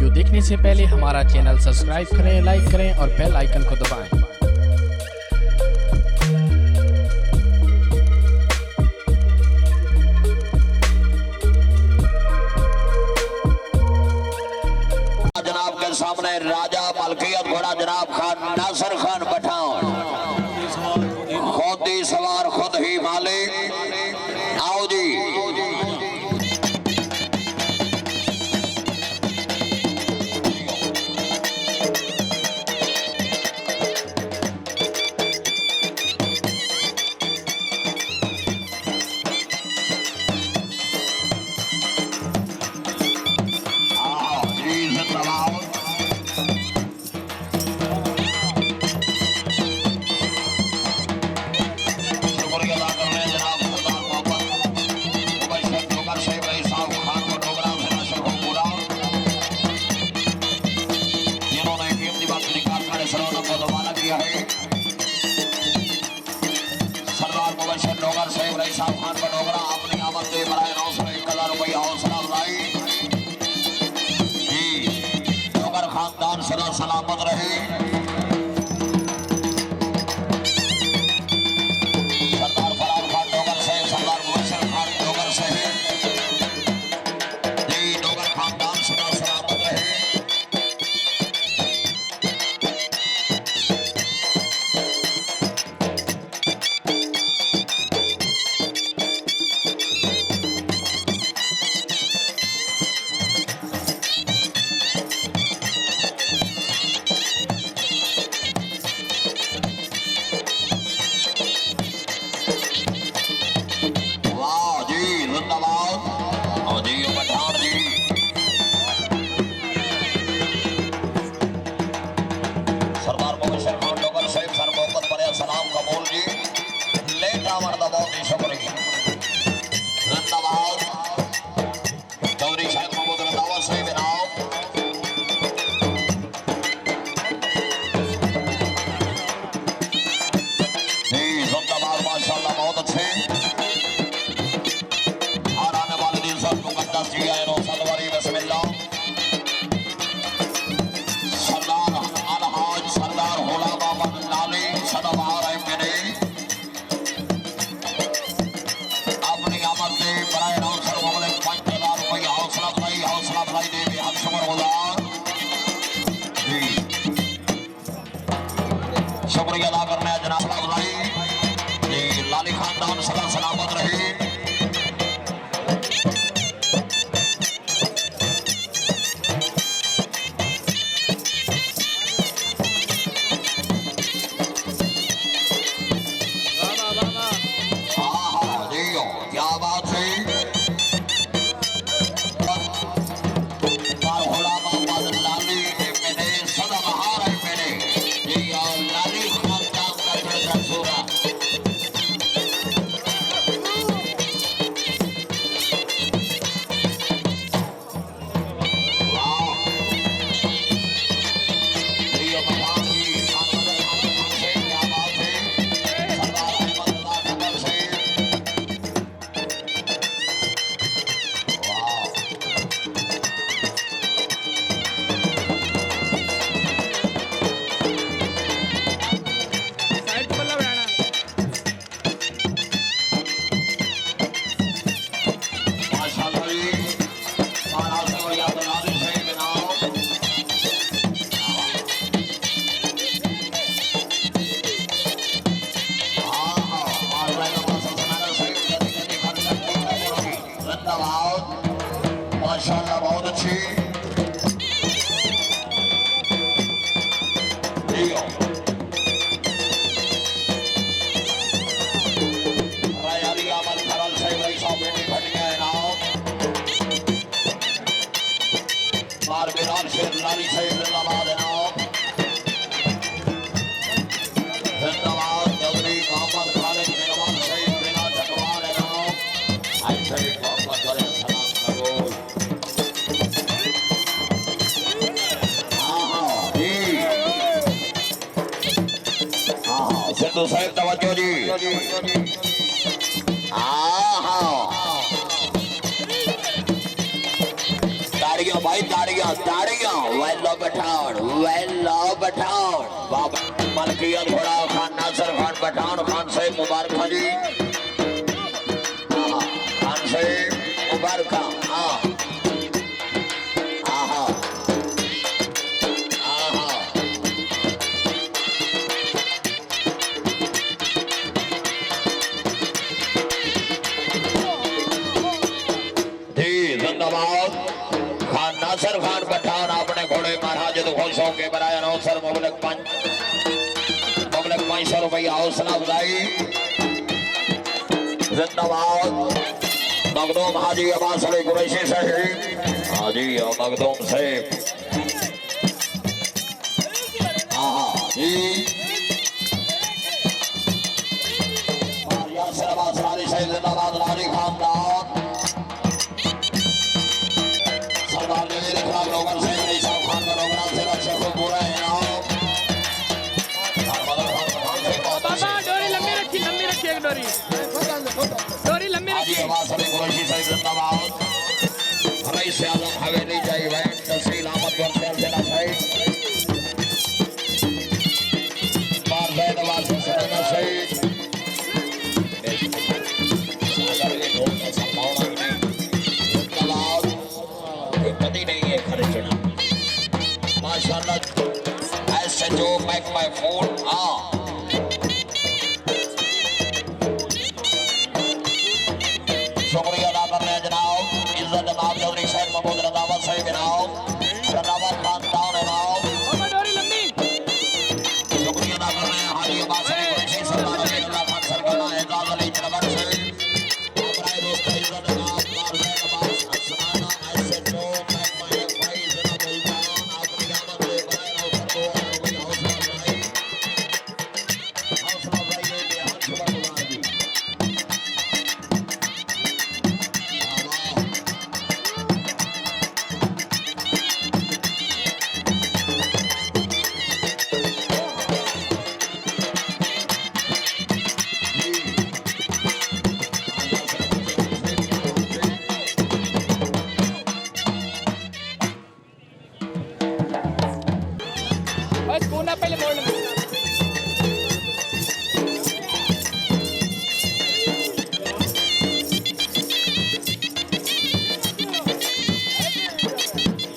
Video देखने से पहले हमारा चैनल सब्सक्राइब करें, लाइक करें और बेल आइकन को दबाएं। जनाब के सामने राजा मलकियत घोड़ा जनाब खान नासिर खान पठान, खुद ही सवार खुद ही मालिक। आओ जी साहब खान बनोगरा अपनी आमद से बराए 901,000 रुपया हौसला अफजाई जी। नौकर खानदान सदा सलामत रहे। सरदार फरार खान नौकर से, सरदार मुबशर खान नौकर से जी। नौकर खानदान सदा सलामत रहे। शुक्रिया अदा करना है जनाब अफजाई। लाली खानदान सदा सलामत रहे। क्या बात है। माशाअल्लाह बहुत अच्छी। रायाली आमद खरल से भाई साहब बेटी घटिया है नाव मार बिलाल से लाली से जिंदाबाद है नाव। जिंदाबाद चौधरी मोहम्मद खालिद मिनवाल से बिना चकवाल है नाव। ऐसे ही मोहम्मद करे सिद्धू साहब तवज्जो जी। ताड़ियां भाई ताड़ियां ताड़ियां। मलकियत घोड़ा खान नासिर खान पठान खान से मुबारक जी खान से मुबारक खान नासिर खान पठान अपने घोड़े महाराज खुशों के बराए अवसर मुबलक 500 रुपया हौसला अफजाई जिंदाबाद मखदूम हाजी अब्बास अली कुरैशी साहब हाजी और मखदूम से जी यासर अब्बास अली साहब जिंदाबाद लाली खानदान सरदार जवेद खराब रोगर से निशान खान का रोगरान से बच्चे को पूरा है बाबा डोरी लंबी रखी एक डोरी लंबी रखी आवाज अली कुरैशी साहब जिंदाबाद रईस आजम हवेली जाई वैन तहसील अहमद गंज जिला साहब बार बैद आवाज सरना साहब सागर के ढोल का संभावना ही नहीं जिंदाबाद कभी नहीं है खर्चना माशाल्लाह ऐसे जो बैक माय फोन शुक्रिया अदा कर रहे हैं जनाब इज्जत जनाब चौधरी शहर महमूद रजावत साहब जनाब रजावत खानदान जनाब शुक्रिया अदा कर रहे हैं हाजी अब्बास अली कुरैशी सरदार अली खान सरकाना एजाज अली जनाब साहब हमारे दोस्त इज्जत जनाब कारज़ैन अब्बास हसनाना ऐसे जो मैं भाई जनाब उल्टान अपनी आमद से बनाए रहो तो रुपया हौसला अफजाई दे बेहद शुक्रिया जी बस पूना पहले मोड़ ले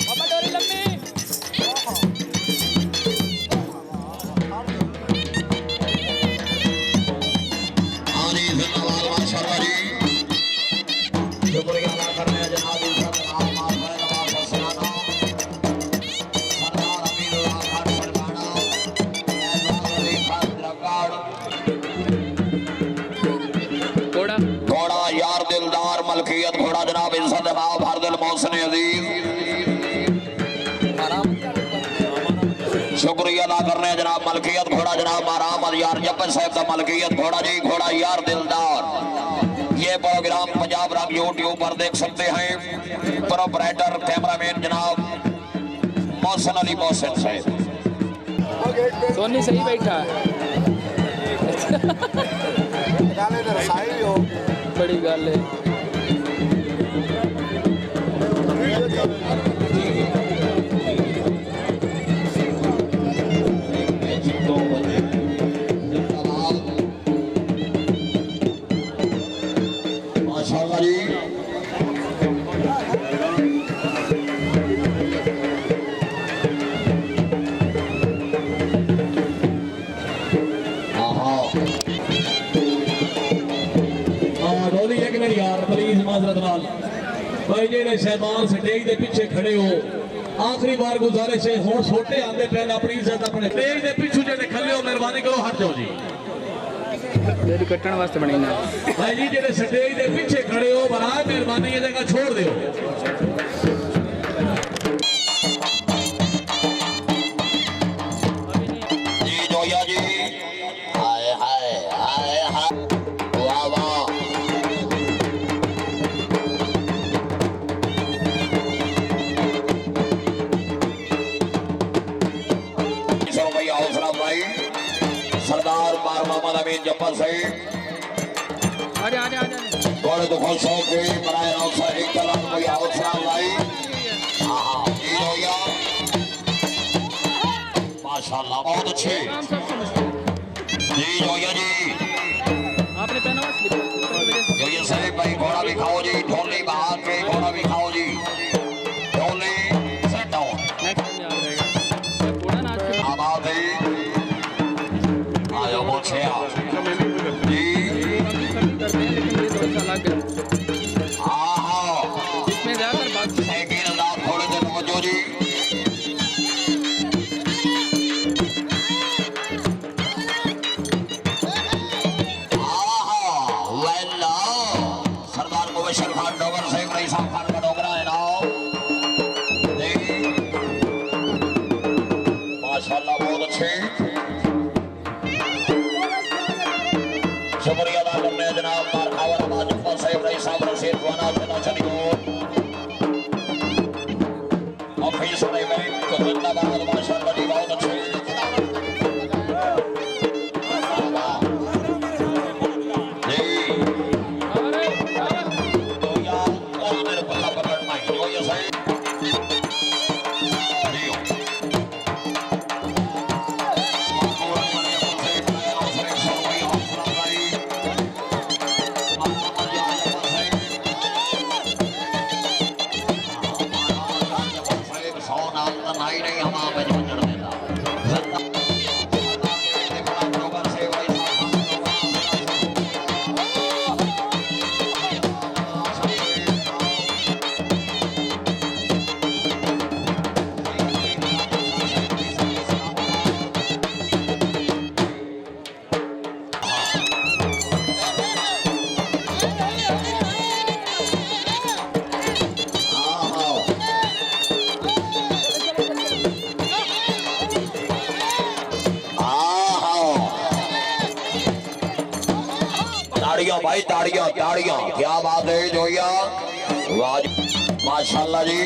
बाबा डोरी लंबी जिंदाबाद माशाअल्लाह जी शुक्रिया अदा कर रहे हैं जनाब इज्जत जनाब कारज़ैन अब्बास हसनाना सरदार अमीरुल्लाह खान सरकाना एजाज अली खान रकाड़ घोड़ा यार दिलदार मलकियत घोड़ा जनाब इज्जत जनाब हर दिल मोहसिन अजीज शुक्रिया अदा कर रहे हैं जनाब मलकियत घोड़ा जनाब आराम यार जब्बर साहब का मलकियत घोड़ा जी घोड़ा यार दिलदार ये प्रोग्राम पंजाब रंग यूट्यूब पर देख सकते हैं प्रोपराइटर कैमरामैन जनाब मोहसिन अली मोहसिन साहब सोनी सही बैठा बड़ी गल है माशाअल्लाह जी एक मिनट यार प्लीज माजरत नाल भाई जेडे शहबान स्टेज के पीछे खड़े हो आखिरी बार गुजारिश है हुण छोटे आंदे पैन अपनी इज्जत अपने स्टेज के पीछे जेडे खड़े हो मेहरबानी करो हट जाओ जी मेरी कट्टण वास्ते बनी ना भाई जी जेडे स्टेज के पीछे खड़े हो बराए मेहरबानी ये जगह छोड़ दियो जी जोया जी हाय हाय हाय हाय वाह वाह हौसला भाई सरदार बार मोहम्मद अमीन जब्बर साहब आजा बड़े तो खुश हो के बनाए अवसर 1 लाख रुपया हौसला भाई जी जोया माशाल्लाह बहुत अच्छे जी जोया जी आपने पहना हुआ स्लीपर की वजह से जोया साहब भाई घोड़ा भी खाओ जी ढोली बहा के घोड़ा भी खाओ जी ढोली सेट डाउन नेक्स्ट में याद रहेगा ये घोड़ा नाच के अब आओ जी आयो मुझे आओ जी सभी करते हैं लेकिन ये थोड़ा सा अलग है आओ इसमें ज्यादातर बात सेकिन अंदाज थोड़े दिन तवज्जो जी सरदार मुबशर खान डोगर साहब रईस खान का डोगरा है नाम माशाल्लाह बहुत अच्छे शुक्रिया अदा करते हैं जनाब मारखावर आबाद साहब रईस साहब रसीद वाना चला चलियो ऑफिस में जिंदाबाद माशाल्लाह जी बहुत अच्छे ताड़ियां भाई ताड़ियां ताड़ियां क्या बात है जोया वाह माशाल्लाह जी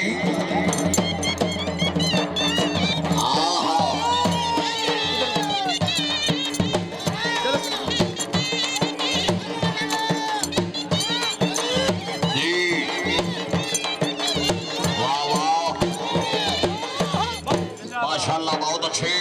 जी वाह वाह माशाल्लाह बहुत अच्छे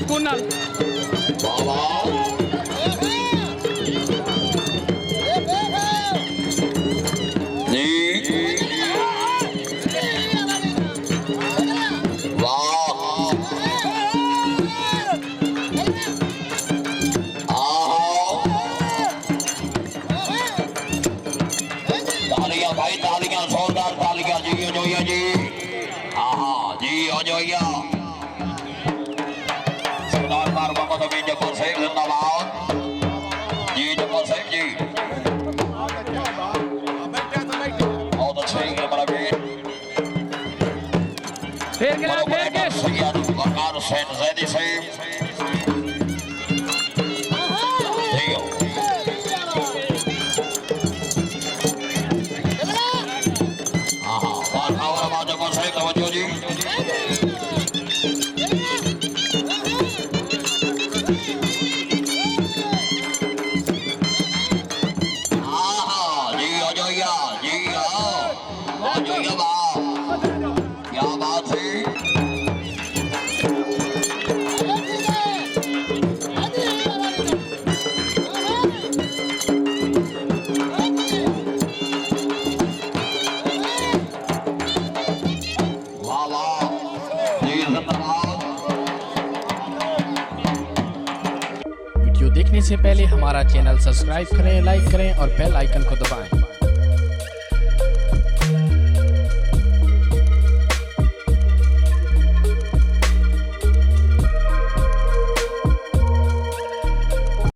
कुनाल भाई तालियां जोरदार तालियां जी जोया जी हाँ जी जोया सरदार मार मोहम्मद अमीन जब्बार साहब जिंदाबाद जी जब्बार साहब जी बहुत अच्छे हमारा वीर फिर के सैयद वकार हुसैन जैदी साहब क्या बात है देखने से पहले हमारा चैनल सब्सक्राइब करें, लाइक करें और बेल आइकन को दबाएं।